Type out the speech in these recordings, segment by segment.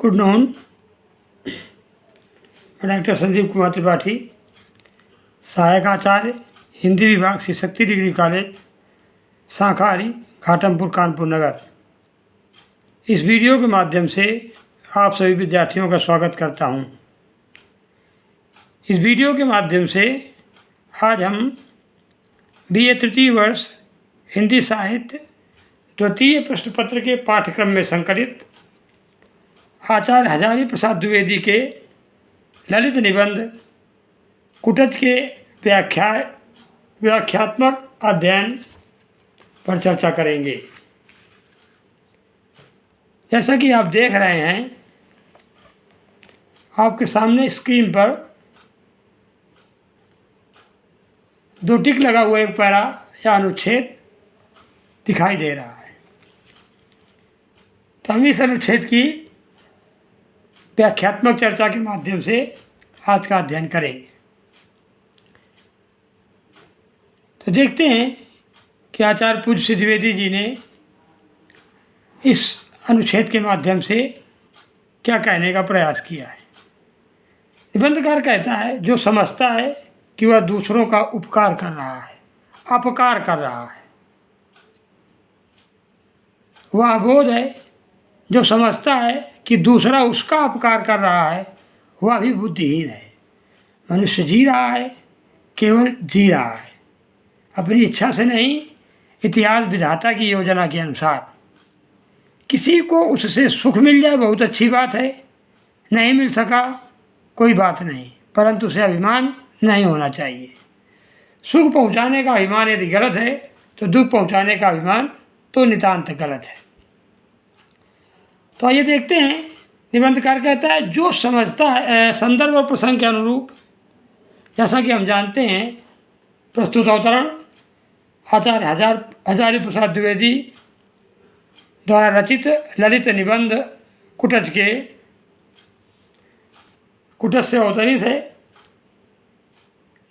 Good non. मैं doctor Sanjeev Kumar Tripathi, सहायक आचार्य, हिंदी विभाग, श्री शक्ति डिग्री कॉलेज, शांखारी, घाटमपुर, कानपुर नगर। इस वीडियो के माध्यम से आप सभी विद्यार्थियों का स्वागत करता हूं। इस वीडियो के माध्यम से आज हम BA तृतीय वर्ष हिंदी साहित्य द्वितीय प्रश्न पत्र के पाठ्यक्रम में संकलित आचार्य हजारी प्रसाद द्विवेदी के ललित निबंध कुटज के व्याख्यात्मक अध्ययन पर चर्चा करेंगे। जैसा कि आप देख रहे हैं, आपके सामने स्क्रीन पर दो टिक लगा हुआ एक पैरा या अनुच्छेद दिखाई दे रहा है। तो हम इस अनुच्छेद की व्याख्यात्मक चर्चा के माध्यम से आज का अध्ययन करेंगे। तो देखते हैं कि आचार्य पूज्य श्री द्विवेदी जी ने इस अनुच्छेद के माध्यम से क्या कहने का प्रयास किया है। निबंधकार कहता है, जो समझता है कि वह दूसरों का उपकार कर रहा है, अपकार कर रहा है, वह अबोध है। जो समझता है कि दूसरा उसका अपकार कर रहा है, वह भी बुद्धिहीन है। मनुष्य जी रहा है, केवल जी रहा है, अपनी इच्छा से नहीं, इतिहास विधाता की योजना के अनुसार। किसी को उससे सुख मिल जाए बहुत अच्छी बात है, नहीं मिल सका कोई बात नहीं, परंतु उसे अभिमान नहीं होना चाहिए। सुख पहुंचाने का अभिमान यदि गलत है तो दुख पहुंचाने का अभिमान तो नितांत गलत है। तो आइए देखते हैं, निबंधकार कहता है, जो समझता है संदर्भ और प्रसंग के अनुरूप। जैसा कि हम जानते हैं, प्रस्तुत अवतरण आचार्य हजारी प्रसाद द्विवेदी द्वारा रचित ललित निबंध कुटज से अवतरित है,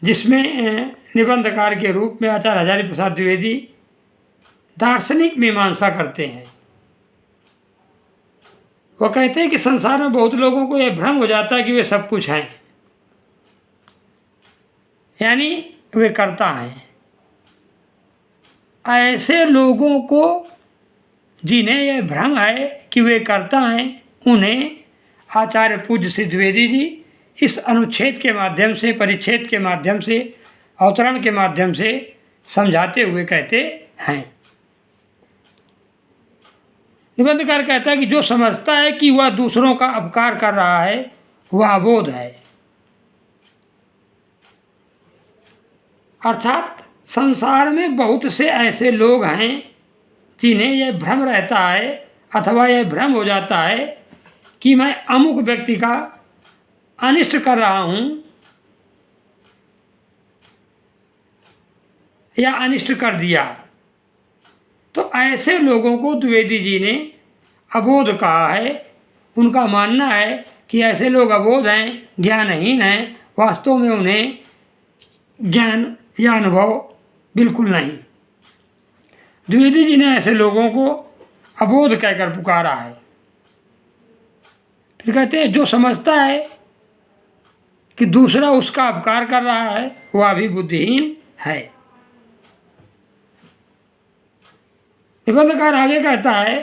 जिसमें निबंधकार के रूप में आचार्य हजारी प्रसाद द्विवेदी दार्शनिक मीमांसा करते हैं। वो कहते हैं कि संसार में बहुत लोगों को यह भ्रम हो जाता है कि वे सब कुछ हैं, यानी वे कर्ता हैं। ऐसे लोगों को जिन्हें यह भ्रम है कि वे कर्ता हैं, उन्हें आचार्य पूज्य श्री द्विवेदी जी इस अनुच्छेद के माध्यम से, परिच्छेद के माध्यम से, अवतरण के माध्यम से समझाते हुए कहते हैं। निबंधकार कहता है कि जो समझता है कि वह दूसरों का अपकार कर रहा है, वह अबोध है। अर्थात संसार में बहुत से ऐसे लोग हैं जिन्हें यह भ्रम रहता है अथवा यह भ्रम हो जाता है कि मैं अमुक व्यक्ति का अनिष्ट कर रहा हूँ या अनिष्ट कर दिया। तो ऐसे लोगों को द्विवेदी जी ने अबोध कहा है। उनका मानना है कि ऐसे लोग अबोध हैं, ज्ञानहीन हैं, वास्तव में उन्हें ज्ञान या अनुभव बिल्कुल नहीं। द्विवेदी जी ने ऐसे लोगों को अबोध कहकर पुकारा है। फिर कहते हैं, जो समझता है कि दूसरा उसका अपकार कर रहा है, वह भी बुद्धिहीन है। निबंधकार आगे कहता है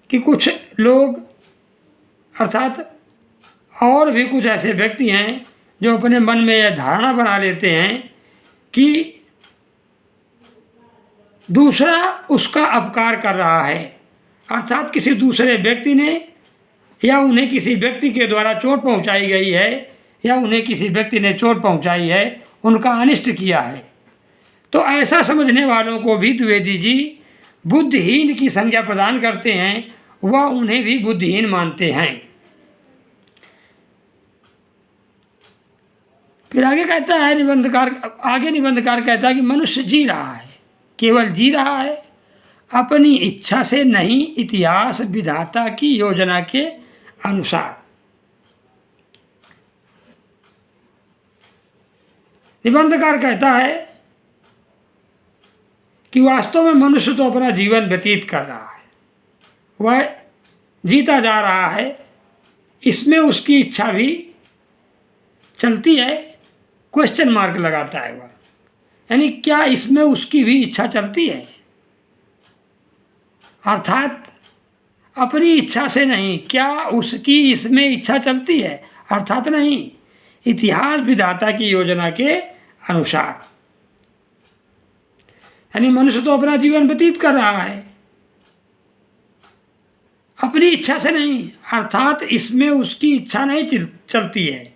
कि कुछ लोग अर्थात और भी कुछ ऐसे व्यक्ति हैं जो अपने मन में यह धारणा बना लेते हैं कि दूसरा उसका अपकार कर रहा है। अर्थात किसी दूसरे व्यक्ति ने या उन्हें किसी व्यक्ति के द्वारा चोट पहुंचाई गई है या उन्हें किसी व्यक्ति ने चोट पहुंचाई है, उनका अनिष्ट किया है। तो ऐसा समझने वालों को भी द्विवेदी जी बुद्धिहीन की संज्ञा प्रदान करते हैं, वह उन्हें भी बुद्धिहीन मानते हैं। फिर आगे कहता है निबंधकार कहता है कि मनुष्य जी रहा है, केवल जी रहा है, अपनी इच्छा से नहीं, इतिहास विधाता की योजना के अनुसार। निबंधकार कहता है कि वास्तव में मनुष्य तो अपना जीवन व्यतीत कर रहा है, वह जीता जा रहा है, इसमें उसकी इच्छा भी चलती है, क्वेश्चन मार्क लगाता है वह, यानी क्या इसमें उसकी भी इच्छा चलती है, अर्थात अपनी इच्छा से नहीं, क्या उसकी इसमें इच्छा चलती है, अर्थात नहीं, इतिहास विधाता की योजना के अनुसार। यानी मनुष्य तो अपना जीवन व्यतीत कर रहा है अपनी इच्छा से नहीं, अर्थात इसमें उसकी इच्छा नहीं चलती है।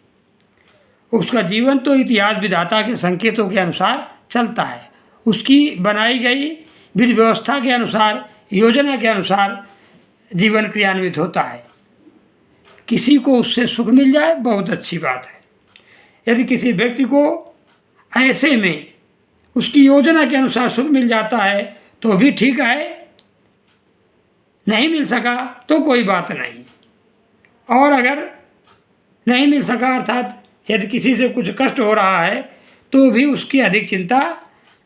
उसका जीवन तो इतिहास विधाता के संकेतों के अनुसार चलता है, उसकी बनाई गई विधि व्यवस्था के अनुसार, योजना के अनुसार जीवन क्रियान्वित होता है। किसी को उससे सुख मिल जाए बहुत अच्छी बात है, यदि किसी व्यक्ति को ऐसे में उसकी योजना के अनुसार सुख मिल जाता है तो भी ठीक है, नहीं मिल सका तो कोई बात नहीं। और अगर नहीं मिल सका, अर्थात यदि किसी से कुछ कष्ट हो रहा है तो भी उसकी अधिक चिंता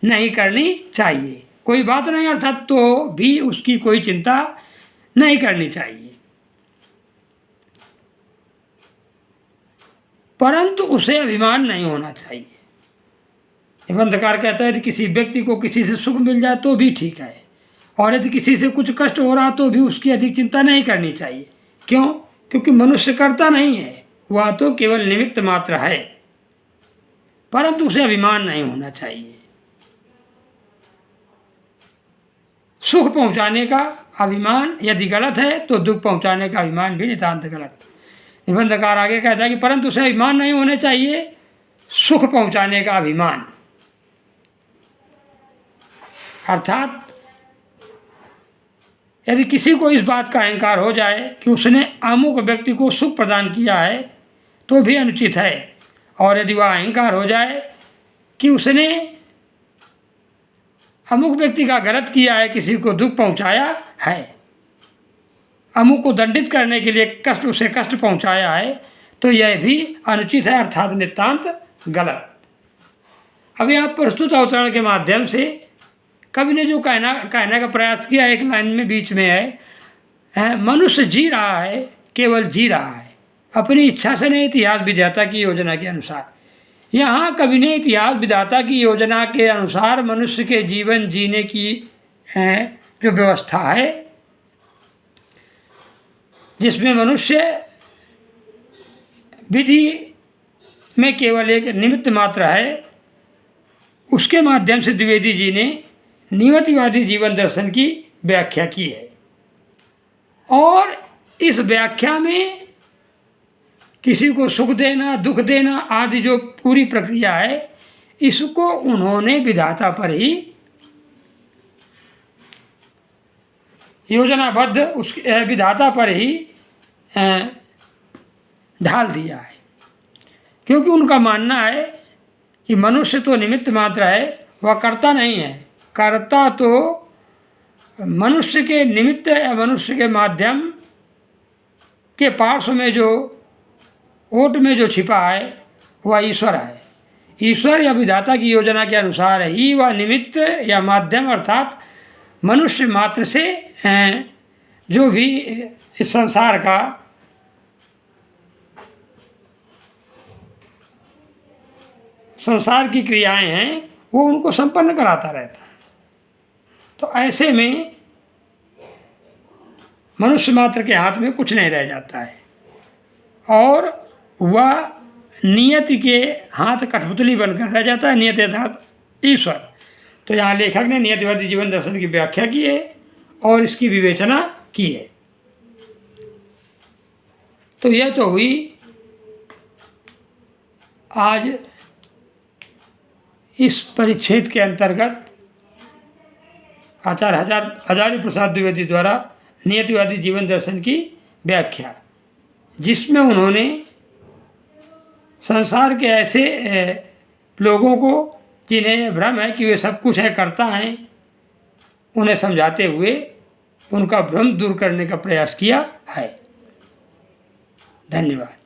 नहीं करनी चाहिए, कोई बात नहीं, अर्थात तो भी उसकी कोई चिंता नहीं करनी चाहिए। परंतु उसे अभिमान नहीं होना चाहिए। निबंधकार कहता है कि किसी व्यक्ति को किसी से सुख मिल जाए तो भी ठीक है, और यदि किसी से कुछ कष्ट हो रहा तो भी उसकी अधिक चिंता नहीं करनी चाहिए। क्यों? क्योंकि मनुष्य करता नहीं है, वह तो केवल निमित्त मात्र है, परंतु उसे अभिमान नहीं होना चाहिए। सुख पहुंचाने का अभिमान यदि गलत है तो दुख पहुंचाने का अभिमान भी नितांत गलत। निबंधकार आगे कहता है कि परंतु उसे अभिमान नहीं होने चाहिए सुख पहुंचाने का अभिमान, अर्थात यदि किसी को इस बात का अहंकार हो जाए कि उसने अमुक व्यक्ति को सुख प्रदान किया है तो भी अनुचित है, और यदि वह अहंकार हो जाए कि उसने अमुक व्यक्ति का गलत किया है, किसी को दुख पहुंचाया है, अमुक को दंडित करने के लिए उसे कष्ट पहुंचाया है, तो यह भी अनुचित है, अर्थात नितांत गलत। अभी आप प्रस्तुत अवतरण के माध्यम से कवि ने जो कहने का प्रयास किया, एक लाइन में बीच में है, मनुष्य जी रहा है, केवल जी रहा है, अपनी इच्छा से नहीं, इतिहास विधाता की योजना के अनुसार। यहाँ कवि ने इतिहास विधाता की योजना के अनुसार मनुष्य के जीवन जीने की जो व्यवस्था है, जिसमें मनुष्य विधि में केवल एक निमित्त मात्र है, उसके माध्यम से द्विवेदी जी ने नियतिवादी जीवन दर्शन की व्याख्या की है। और इस व्याख्या में किसी को सुख देना, दुख देना आदि जो पूरी प्रक्रिया है, इसको उन्होंने विधाता पर ही योजनाबद्ध, उसके विधाता पर ही ढाल दिया है। क्योंकि उनका मानना है कि मनुष्य तो निमित्त मात्र है, वह करता नहीं है, कर्ता तो मनुष्य के निमित्त या मनुष्य के माध्यम के पार्श्व में जो ओट में जो छिपा है वह ईश्वर है। ईश्वर या विधाता की योजना के अनुसार ही वह निमित्त या माध्यम, अर्थात मनुष्य मात्र से जो भी इस संसार का संसार की क्रियाएं हैं वो उनको संपन्न कराता रहता है। तो ऐसे में मनुष्य मात्र के हाथ में कुछ नहीं रह जाता है, और वह नियति के हाथ कठपुतली बनकर रह जाता है, नियति अर्थात ईश्वर। तो यहाँ लेखक ने नियतिवादी जीवन दर्शन की व्याख्या की है और इसकी विवेचना की है। तो यह तो हुई आज इस परिच्छेद के अंतर्गत आचार्य हजारी प्रसाद द्विवेदी द्वारा नियतिवादी जीवन दर्शन की व्याख्या, जिसमें उन्होंने संसार के ऐसे लोगों को जिन्हें भ्रम है कि वे सब कुछ है, करता हैं, उन्हें समझाते हुए उनका भ्रम दूर करने का प्रयास किया है। धन्यवाद।